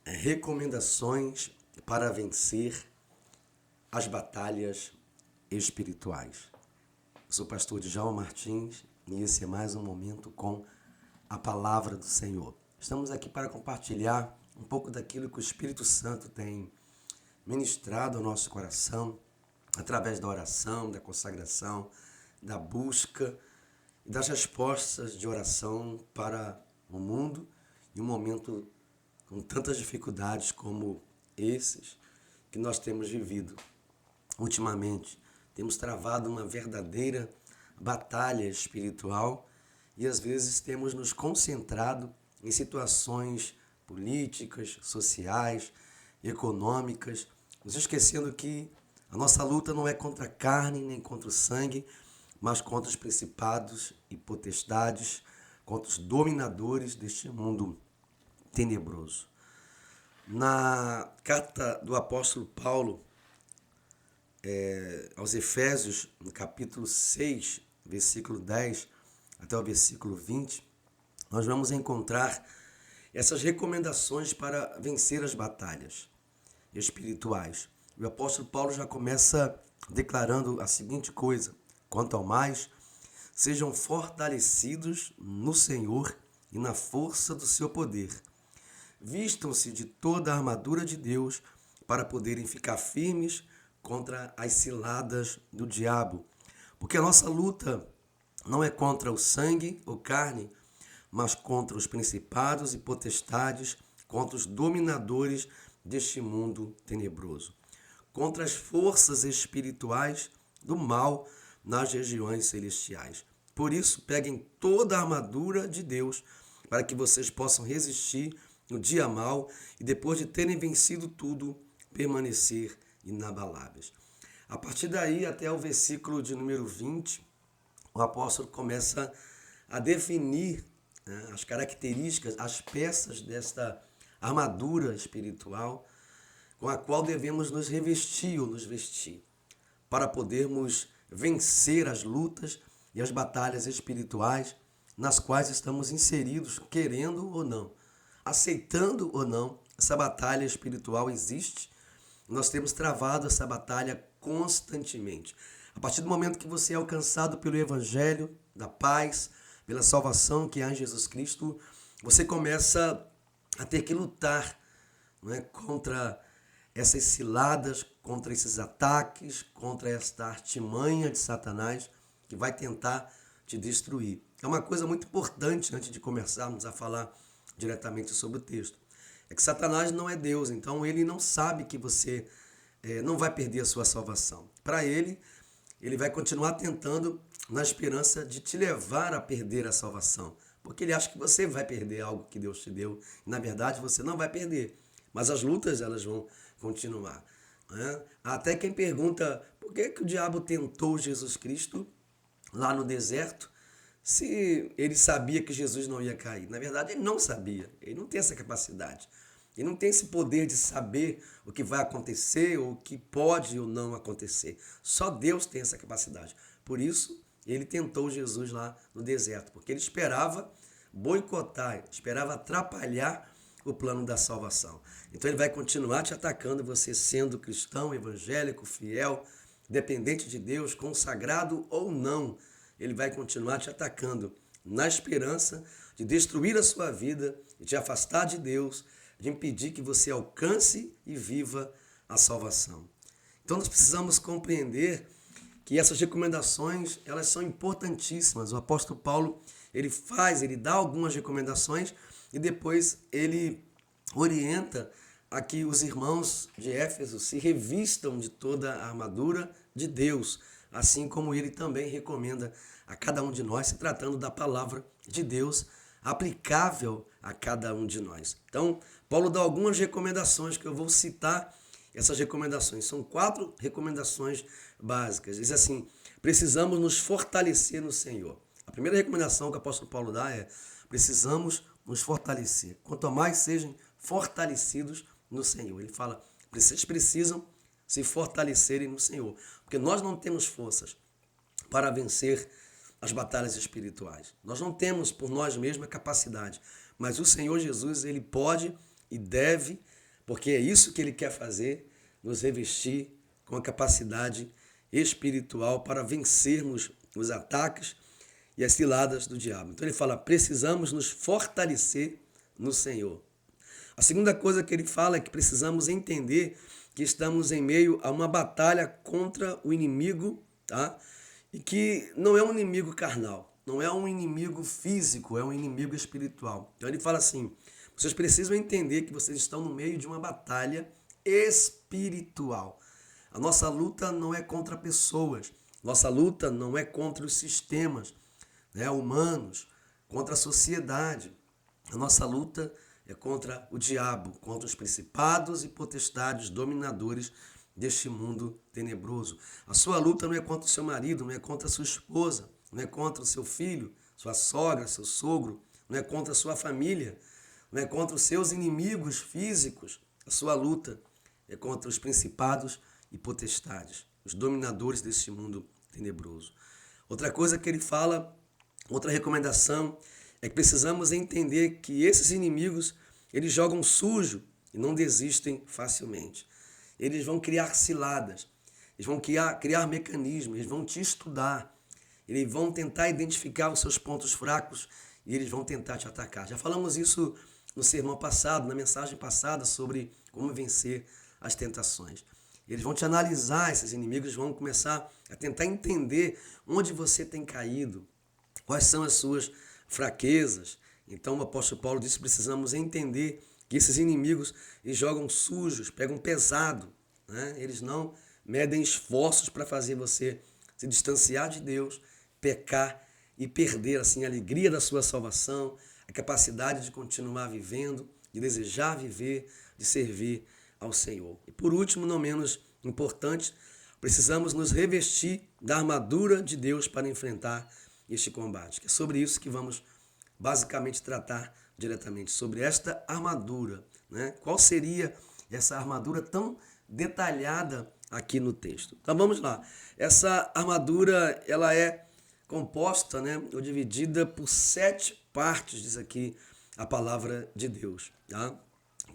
Recomendações para vencer as batalhas espirituais. Eu sou o pastor Djalma Martins e esse é mais um momento com a palavra do Senhor. Estamos aqui para compartilhar um pouco daquilo que o Espírito Santo tem ministrado ao nosso coração através da oração, da consagração, da busca e das respostas de oração para o mundo em um momento com tantas dificuldades como esses que nós temos vivido. Ultimamente, temos travado uma verdadeira batalha espiritual e às vezes temos nos concentrado em situações políticas, sociais, econômicas, nos esquecendo que a nossa luta não é contra a carne nem contra o sangue, mas contra os principados e potestades, contra os dominadores deste mundo tenebroso. Na carta do apóstolo Paulo aos Efésios, no capítulo 6, versículo 10 até o versículo 20, nós vamos encontrar essas recomendações para vencer as batalhas espirituais. O apóstolo Paulo já começa declarando a seguinte coisa: quanto ao mais, sejam fortalecidos no Senhor e na força do seu poder. Vistam-se de toda a armadura de Deus para poderem ficar firmes contra as ciladas do diabo. Porque a nossa luta não é contra o sangue ou carne, mas contra os principados e potestades, contra os dominadores deste mundo tenebroso, contra as forças espirituais do mal nas regiões celestiais. Por isso, peguem toda a armadura de Deus para que vocês possam resistir no dia mau e depois de terem vencido tudo, permanecer inabaláveis. A partir daí, até o versículo de número 20, o apóstolo começa a definir as características, as peças desta armadura espiritual com a qual devemos nos revestir ou nos vestir para podermos vencer as lutas e as batalhas espirituais nas quais estamos inseridos, querendo ou não, aceitando ou não. Essa batalha espiritual existe. Nós temos travado essa batalha constantemente. A partir do momento que você é alcançado pelo Evangelho da paz, pela salvação que há em Jesus Cristo, você começa a ter que lutar, não é, contra essas ciladas, contra esses ataques, contra esta artimanha de Satanás que vai tentar te destruir. É uma coisa muito importante antes de começarmos a falar diretamente sobre o texto. É que Satanás não é Deus, então ele não sabe que você não vai perder a sua salvação. Para ele vai continuar tentando na esperança de te levar a perder a salvação, porque ele acha que você vai perder algo que Deus te deu. E, na verdade, você não vai perder, mas as lutas elas vão continuar. Né? Até quem pergunta por que o diabo tentou Jesus Cristo lá no deserto, se ele sabia que Jesus não ia cair. Na verdade, ele não sabia, ele não tem essa capacidade. Ele não tem esse poder de saber o que vai acontecer ou o que pode ou não acontecer. Só Deus tem essa capacidade. Por isso, ele tentou Jesus lá no deserto, porque ele esperava boicotar, esperava atrapalhar o plano da salvação. Então ele vai continuar te atacando, você sendo cristão, evangélico, fiel, dependente de Deus, consagrado ou não. Ele vai continuar te atacando na esperança de destruir a sua vida, de te afastar de Deus, de impedir que você alcance e viva a salvação. Então nós precisamos compreender que essas recomendações, elas são importantíssimas. O apóstolo Paulo, ele dá algumas recomendações e depois ele orienta a que os irmãos de Éfeso se revistam de toda a armadura de Deus, assim como ele também recomenda a cada um de nós, se tratando da palavra de Deus aplicável a cada um de nós. Então, Paulo dá algumas recomendações que eu vou citar. Essas recomendações são 4 recomendações básicas. Diz assim: precisamos nos fortalecer no Senhor. A primeira recomendação que o apóstolo Paulo dá é: precisamos nos fortalecer. Quanto mais sejam fortalecidos no Senhor. Ele fala: vocês precisam se fortalecerem no Senhor, porque nós não temos forças para vencer as batalhas espirituais. Nós não temos por nós mesmos a capacidade, mas o Senhor Jesus, ele pode e deve porque é isso que ele quer fazer, nos revestir com a capacidade espiritual para vencermos os ataques e as ciladas do diabo. Então ele fala, precisamos nos fortalecer no Senhor. A segunda coisa que ele fala é que precisamos entender que estamos em meio a uma batalha contra o inimigo, tá? E que não é um inimigo carnal, não é um inimigo físico, é um inimigo espiritual. Então ele fala assim, vocês precisam entender que vocês estão no meio de uma batalha espiritual. A nossa luta não é contra pessoas, nossa luta não é contra os sistemas, né, humanos, contra a sociedade. A nossa luta é contra o diabo, contra os principados e potestades dominadores deste mundo tenebroso. A sua luta não é contra o seu marido, não é contra a sua esposa, não é contra o seu filho, sua sogra, seu sogro, não é contra a sua família, não é contra os seus inimigos físicos. A sua luta é contra os principados e potestades, os dominadores deste mundo tenebroso. Outra coisa que ele fala, outra recomendação, é que precisamos entender que esses inimigos, eles jogam sujo e não desistem facilmente. Eles vão criar ciladas, eles vão criar mecanismos, eles vão te estudar, eles vão tentar identificar os seus pontos fracos e eles vão tentar te atacar. Já falamos isso no sermão passado, na mensagem passada, sobre como vencer as tentações. Eles vão te analisar, esses inimigos vão começar a tentar entender onde você tem caído, quais são as suas fraquezas. Então o apóstolo Paulo disse que precisamos entender que esses inimigos eles jogam sujos, pegam pesado, né? Eles não medem esforços para fazer você se distanciar de Deus, pecar e perder assim a alegria da sua salvação, a capacidade de continuar vivendo, de desejar viver, de servir ao Senhor. E por último, não menos importante, precisamos nos revestir da armadura de Deus para enfrentar este combate. Que é sobre isso que vamos basicamente tratar diretamente, sobre esta armadura, né? Qual seria essa armadura tão detalhada aqui no texto? Então vamos lá. Essa armadura, ela é composta, né, ou dividida por 7 partes, diz aqui a palavra de Deus, tá?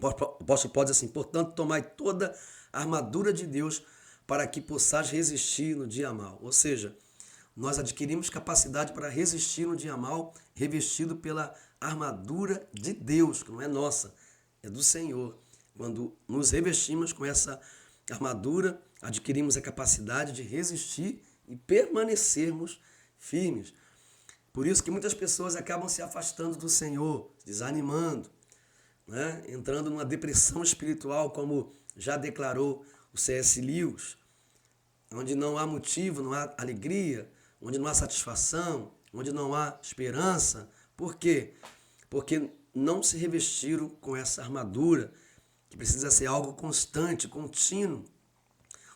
O apóstolo Paulo diz assim, portanto, tomai toda a armadura de Deus para que possais resistir no dia mau. Ou seja, nós adquirimos capacidade para resistir no dia mau, revestido pela armadura de Deus, que não é nossa, é do Senhor. Quando nos revestimos com essa armadura, adquirimos a capacidade de resistir e permanecermos firmes. Por isso que muitas pessoas acabam se afastando do Senhor, desanimando, né? Entrando numa depressão espiritual, como já declarou o C.S. Lewis, onde não há motivo, não há alegria, onde não há satisfação, onde não há esperança. Por quê? Porque não se revestiram com essa armadura, que precisa ser algo constante, contínuo,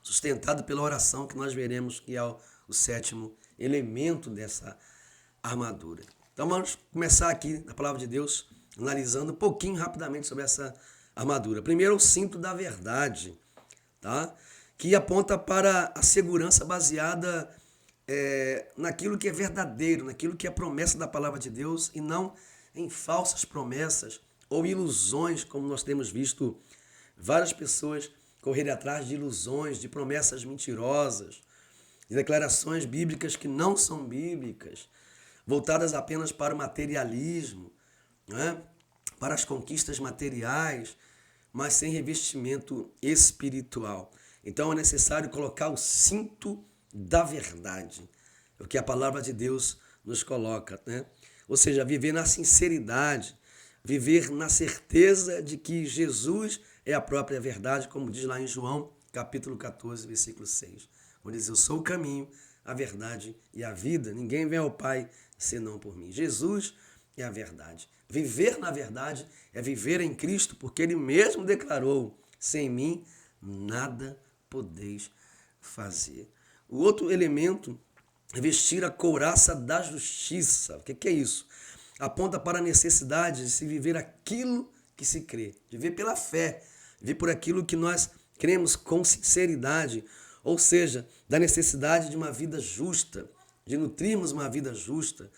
sustentado pela oração, que nós veremos que é o 7º elemento dessa armadura. Então vamos começar aqui na palavra de Deus, analisando um pouquinho rapidamente sobre essa armadura. Primeiro, o cinto da verdade, tá? Que aponta para a segurança baseada naquilo que é verdadeiro, naquilo que é promessa da palavra de Deus e não em falsas promessas ou ilusões, como nós temos visto várias pessoas correrem atrás de ilusões, de promessas mentirosas, de declarações bíblicas que não são bíblicas, voltadas apenas para o materialismo, né? Para as conquistas materiais, mas sem revestimento espiritual. Então é necessário colocar o cinto da verdade, é o que a palavra de Deus nos coloca, né? Ou seja, viver na sinceridade, viver na certeza de que Jesus é a própria verdade, como diz lá em João, capítulo 14, versículo 6, onde diz, eu sou o caminho, a verdade e a vida, ninguém vem ao Pai senão por mim. Jesus é a verdade. Viver na verdade é viver em Cristo, porque Ele mesmo declarou, sem mim nada podeis fazer. O outro elemento é vestir a couraça da justiça. O que é isso? Aponta para a necessidade de se viver aquilo que se crê, de viver pela fé, viver por aquilo que nós cremos com sinceridade, ou seja, da necessidade de uma vida justa, de nutrirmos uma vida justa,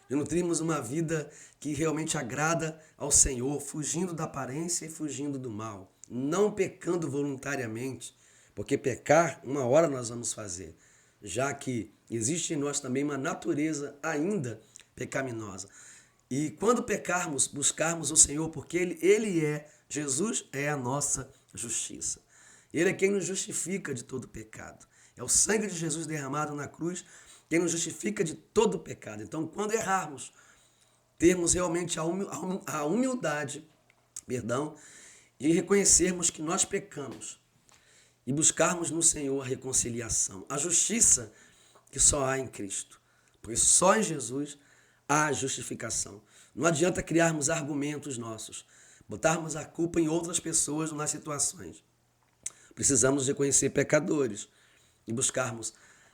de nutrirmos uma vida que realmente agrada ao Senhor, fugindo da aparência e fugindo do mal, não pecando voluntariamente, porque pecar, uma hora nós vamos fazer, já que existe em nós também uma natureza ainda pecaminosa. E quando pecarmos, buscarmos o Senhor, porque Ele é, Jesus é a nossa justiça. Ele é quem nos justifica de todo pecado. É o sangue de Jesus derramado na cruz quem nos justifica de todo pecado. Então, quando errarmos, termos realmente a humildade, de reconhecermos que nós pecamos e buscarmos no Senhor a reconciliação, a justiça que só há em Cristo. Porque só em Jesus há justificação. Não adianta criarmos argumentos nossos, botarmos a culpa em outras pessoas nas situações. Precisamos reconhecer pecadores e buscarmos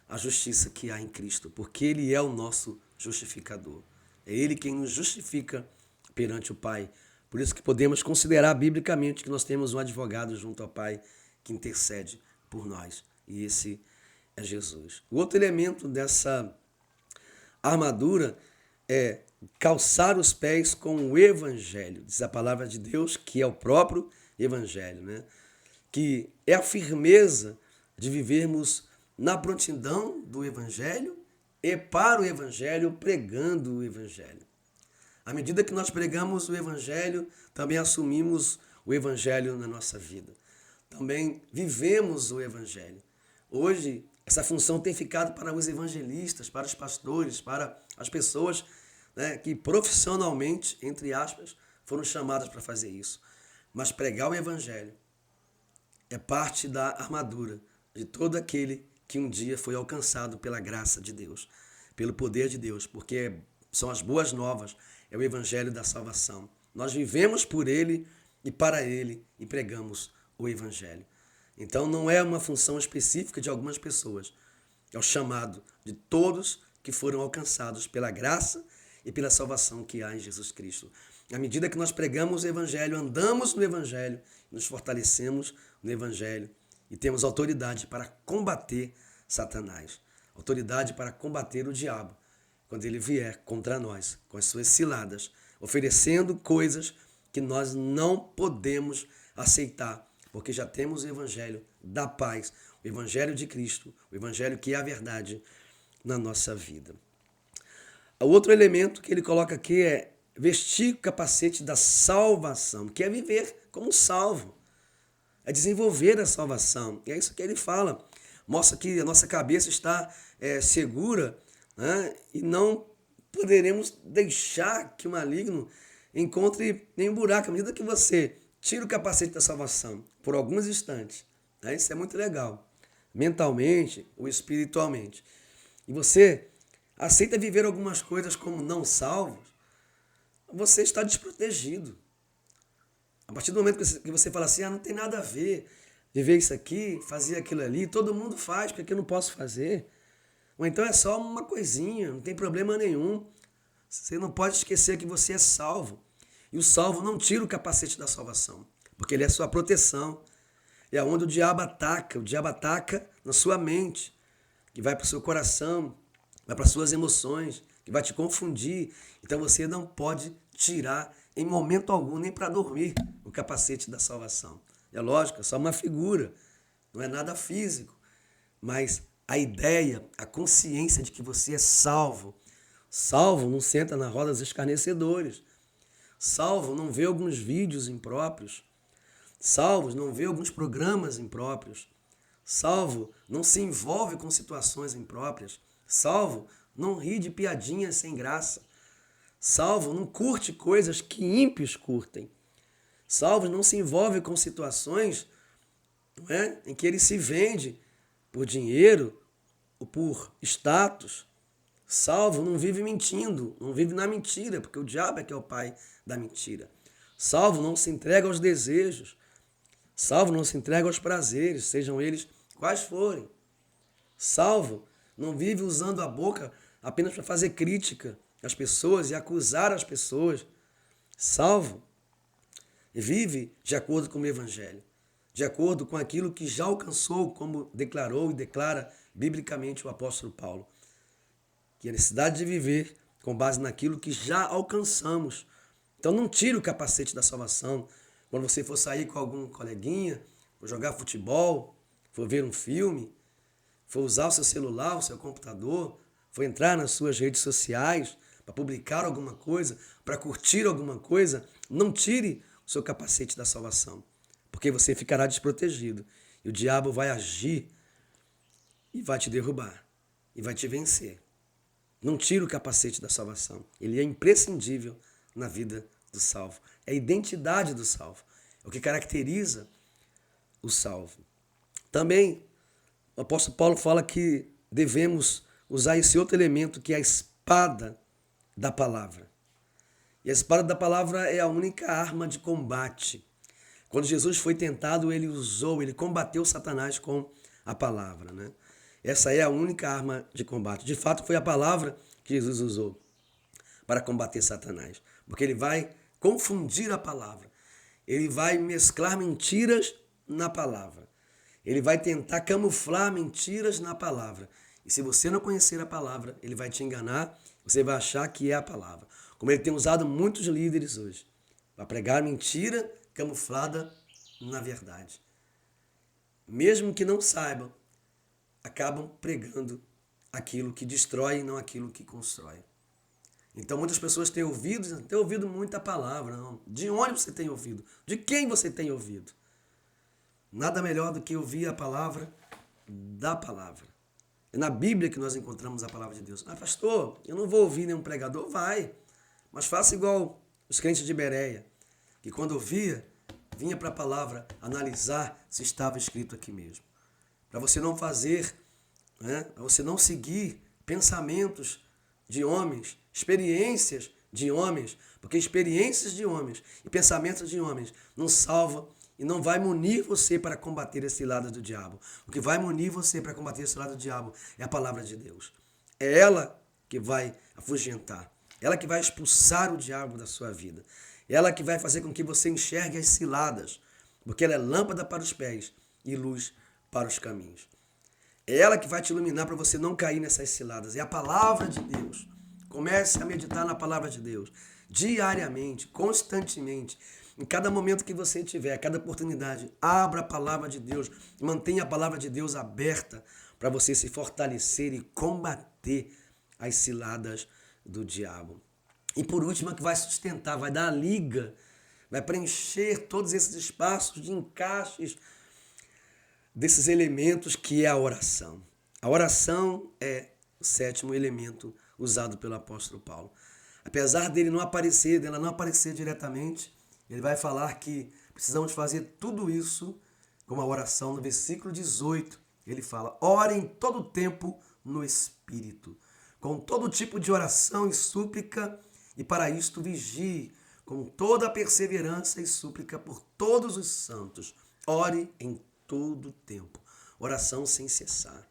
a justiça que há em Cristo, porque Ele é o nosso justificador. É Ele quem nos justifica perante o Pai. Por isso que podemos considerar biblicamente que nós temos um advogado junto ao Pai que intercede por nós. E esse é Jesus. O outro elemento dessa armadura é calçar os pés com o Evangelho. Diz a palavra de Deus que é o próprio Evangelho, né? Que é a firmeza de vivermos na prontidão do Evangelho e para o Evangelho, pregando o Evangelho. À medida que nós pregamos o Evangelho, também assumimos o Evangelho na nossa vida. Também vivemos o Evangelho. Hoje, essa função tem ficado para os evangelistas, para os pastores, para as pessoas, né, que profissionalmente, entre aspas, foram chamadas para fazer isso. Mas pregar o Evangelho é parte da armadura de todo aquele que um dia foi alcançado pela graça de Deus, pelo poder de Deus, porque são as boas novas, é o Evangelho da salvação. Nós vivemos por Ele e para Ele e pregamos o Evangelho. Então não é uma função específica de algumas pessoas, é o chamado de todos que foram alcançados pela graça e pela salvação que há em Jesus Cristo. À medida que nós pregamos o Evangelho, andamos no Evangelho, nos fortalecemos no Evangelho e temos autoridade para combater Satanás, autoridade para combater o diabo, quando ele vier contra nós, com as suas ciladas, oferecendo coisas que nós não podemos aceitar, porque já temos o Evangelho da paz, o Evangelho de Cristo, o Evangelho que é a verdade na nossa vida. O outro elemento que ele coloca aqui é vestir o capacete da salvação, que é viver como salvo, é desenvolver a salvação. E é isso que ele fala. Mostra que a nossa cabeça está segura, né? E não poderemos deixar que o maligno encontre nenhum buraco. À medida que você tira o capacete da salvação por alguns instantes, né? Isso é muito legal, mentalmente ou espiritualmente, e você aceita viver algumas coisas como não salvos, você está desprotegido. A partir do momento que você fala assim, não tem nada a ver viver isso aqui, fazer aquilo ali, todo mundo faz, porque eu não posso fazer. Ou então é só uma coisinha, não tem problema nenhum. Você não pode esquecer que você é salvo. E o salvo não tira o capacete da salvação, porque ele é sua proteção. É onde o diabo ataca na sua mente, que vai para o seu coração, vai para as suas emoções, que vai te confundir. Então você não pode tirar em momento algum, nem para dormir, o capacete da salvação. É lógico, é só uma figura, não é nada físico, mas a ideia, a consciência de que você é salvo. Salvo não senta na roda dos escarnecedores. Salvo não vê alguns vídeos impróprios. Salvo não vê alguns programas impróprios. Salvo não se envolve com situações impróprias. Salvo não ri de piadinhas sem graça. Salvo não curte coisas que ímpios curtem. Salvo não se envolve com situações, não é, em que ele se vende por dinheiro ou por status. Salvo não vive mentindo, não vive na mentira, porque o diabo é que é o pai da mentira. Salvo não se entrega aos desejos. Salvo não se entrega aos prazeres, sejam eles quais forem. Salvo não vive usando a boca apenas para fazer crítica às pessoas e acusar as pessoas. Salvo vive de acordo com o Evangelho, de acordo com aquilo que já alcançou, como declarou e declara biblicamente o apóstolo Paulo, que a necessidade de viver com base naquilo que já alcançamos. Então não tire o capacete da salvação quando você for sair com algum coleguinha, for jogar futebol, for ver um filme, for usar o seu celular, o seu computador, for entrar nas suas redes sociais para publicar alguma coisa, para curtir alguma coisa, não tire o seu capacete da salvação, porque você ficará desprotegido e o diabo vai agir e vai te derrubar e vai te vencer. Não tire o capacete da salvação. Ele é imprescindível na vida do salvo. É a identidade do salvo. É o que caracteriza o salvo. Também o apóstolo Paulo fala que devemos usar esse outro elemento que é a espada da palavra. E a espada da palavra é a única arma de combate. Quando Jesus foi tentado, ele combateu Satanás com a palavra, né? Essa é a única arma de combate. De fato, foi a palavra que Jesus usou para combater Satanás. Porque ele vai confundir a palavra. Ele vai mesclar mentiras na palavra. Ele vai tentar camuflar mentiras na palavra. E se você não conhecer a palavra, ele vai te enganar, você vai achar que é a palavra. Como ele tem usado muitos líderes hoje, para pregar mentira camuflada na verdade. Mesmo que não saibam, acabam pregando aquilo que destrói e não aquilo que constrói. Então muitas pessoas têm ouvido muita palavra. Não. De onde você tem ouvido? De quem você tem ouvido? Nada melhor do que ouvir a palavra da palavra. É na Bíblia que nós encontramos a palavra de Deus. Ah, pastor, eu não vou ouvir nenhum pregador. Vai, mas faça igual os crentes de Bereia, que quando ouvia, vinha para a palavra analisar se estava escrito aqui mesmo. Para você não fazer, né? Para você não seguir pensamentos de homens, experiências de homens, porque experiências de homens e pensamentos de homens não salvam e não vai munir você para combater esse lado do diabo. O que vai munir você para combater esse lado do diabo é a palavra de Deus. É ela que vai afugentar, ela que vai expulsar o diabo da sua vida, ela que vai fazer com que você enxergue as ciladas, porque ela é lâmpada para os pés e luz para os caminhos. É ela que vai te iluminar para você não cair nessas ciladas. É a palavra de Deus. Comece a meditar na palavra de Deus diariamente, constantemente. Em cada momento que você tiver, cada oportunidade, abra a palavra de Deus. Mantenha a palavra de Deus aberta para você se fortalecer e combater as ciladas do diabo. E por último, a que vai sustentar, vai dar a liga, vai preencher todos esses espaços de encaixes desses elementos que é a oração. A oração é o sétimo elemento usado pelo apóstolo Paulo. Apesar dela não aparecer diretamente, ele vai falar que precisamos fazer tudo isso com a oração. No versículo 18, ele fala: ore em todo tempo no Espírito, com todo tipo de oração e súplica, e para isto vigie, com toda a perseverança e súplica por todos os santos. Ore em todo tempo. Oração sem cessar.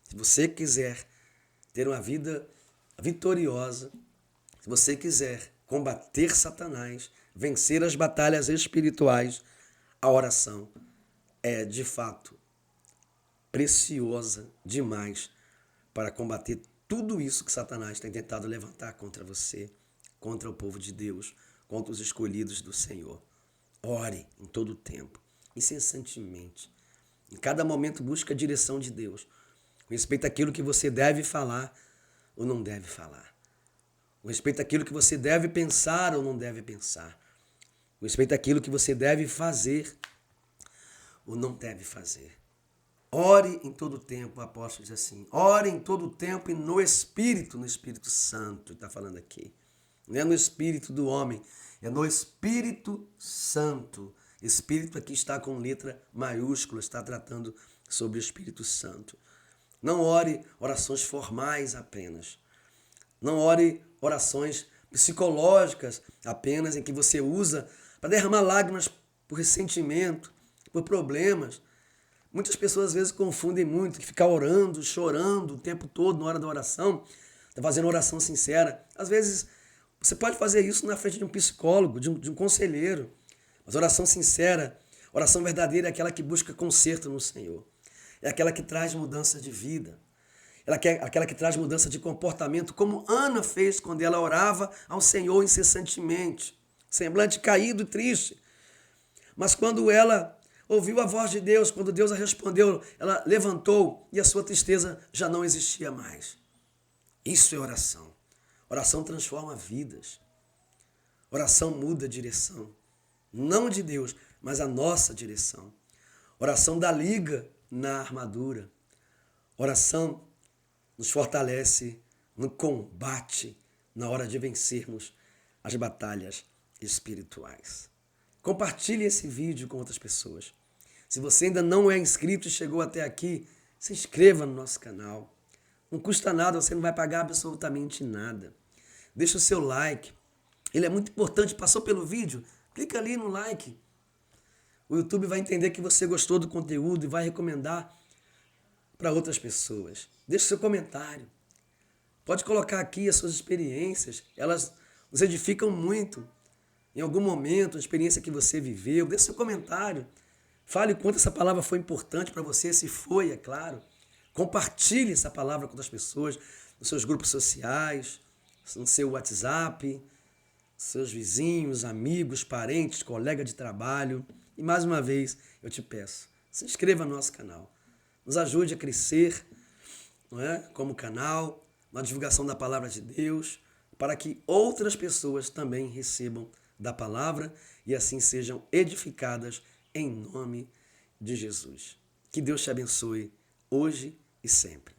Se você quiser ter uma vida vitoriosa, se você quiser combater Satanás, vencer as batalhas espirituais, a oração é, de fato, preciosa demais para combater tudo isso que Satanás tem tentado levantar contra você, contra o povo de Deus, contra os escolhidos do Senhor. Ore em todo o tempo, incessantemente. Em cada momento busque a direção de Deus, com respeito àquilo que você deve falar ou não deve falar. Com respeito àquilo que você deve pensar ou não deve pensar. Com respeito àquilo que você deve fazer ou não deve fazer. Ore em todo o tempo, o apóstolo diz assim, ore em todo o tempo e no Espírito Santo, está falando aqui. Não é no Espírito do homem, é no Espírito Santo. Espírito aqui está com letra maiúscula, está tratando sobre o Espírito Santo. Não ore orações formais apenas. Não ore orações psicológicas apenas, em que você usa para derramar lágrimas por ressentimento, por problemas. Muitas pessoas às vezes confundem muito, que ficar orando, chorando o tempo todo na hora da oração, está fazendo oração sincera. Às vezes você pode fazer isso na frente de um psicólogo, de um conselheiro. Mas oração sincera, oração verdadeira é aquela que busca conserto no Senhor. É aquela que traz mudança de vida. aquela que traz mudança de comportamento, como Ana fez quando ela orava ao Senhor incessantemente, semblante caído e triste. Mas quando ela ouviu a voz de Deus, quando Deus a respondeu, ela levantou e a sua tristeza já não existia mais. Isso é oração. Oração transforma vidas. Oração muda a direção. Não de Deus, mas a nossa direção. Oração dá liga na armadura. Oração nos fortalece no combate, na hora de vencermos as batalhas espirituais. Compartilhe esse vídeo com outras pessoas. Se você ainda não é inscrito e chegou até aqui, se inscreva no nosso canal. Não custa nada, você não vai pagar absolutamente nada. Deixa o seu like. Ele é muito importante. Passou pelo vídeo? Clica ali no like. O YouTube vai entender que você gostou do conteúdo e vai recomendar para outras pessoas. Deixe seu comentário. Pode colocar aqui as suas experiências. Elas nos edificam muito. Em algum momento, a experiência que você viveu. Deixe seu comentário. Fale o quanto essa palavra foi importante para você, se foi, é claro. Compartilhe essa palavra com outras pessoas, nos seus grupos sociais, no seu WhatsApp, seus vizinhos, amigos, parentes, colegas de trabalho. E mais uma vez, eu te peço, se inscreva no nosso canal. Nos ajude a crescer, não é? Como canal, na divulgação da palavra de Deus, para que outras pessoas também recebam da palavra e assim sejam edificadas em nome de Jesus. Que Deus te abençoe hoje e sempre.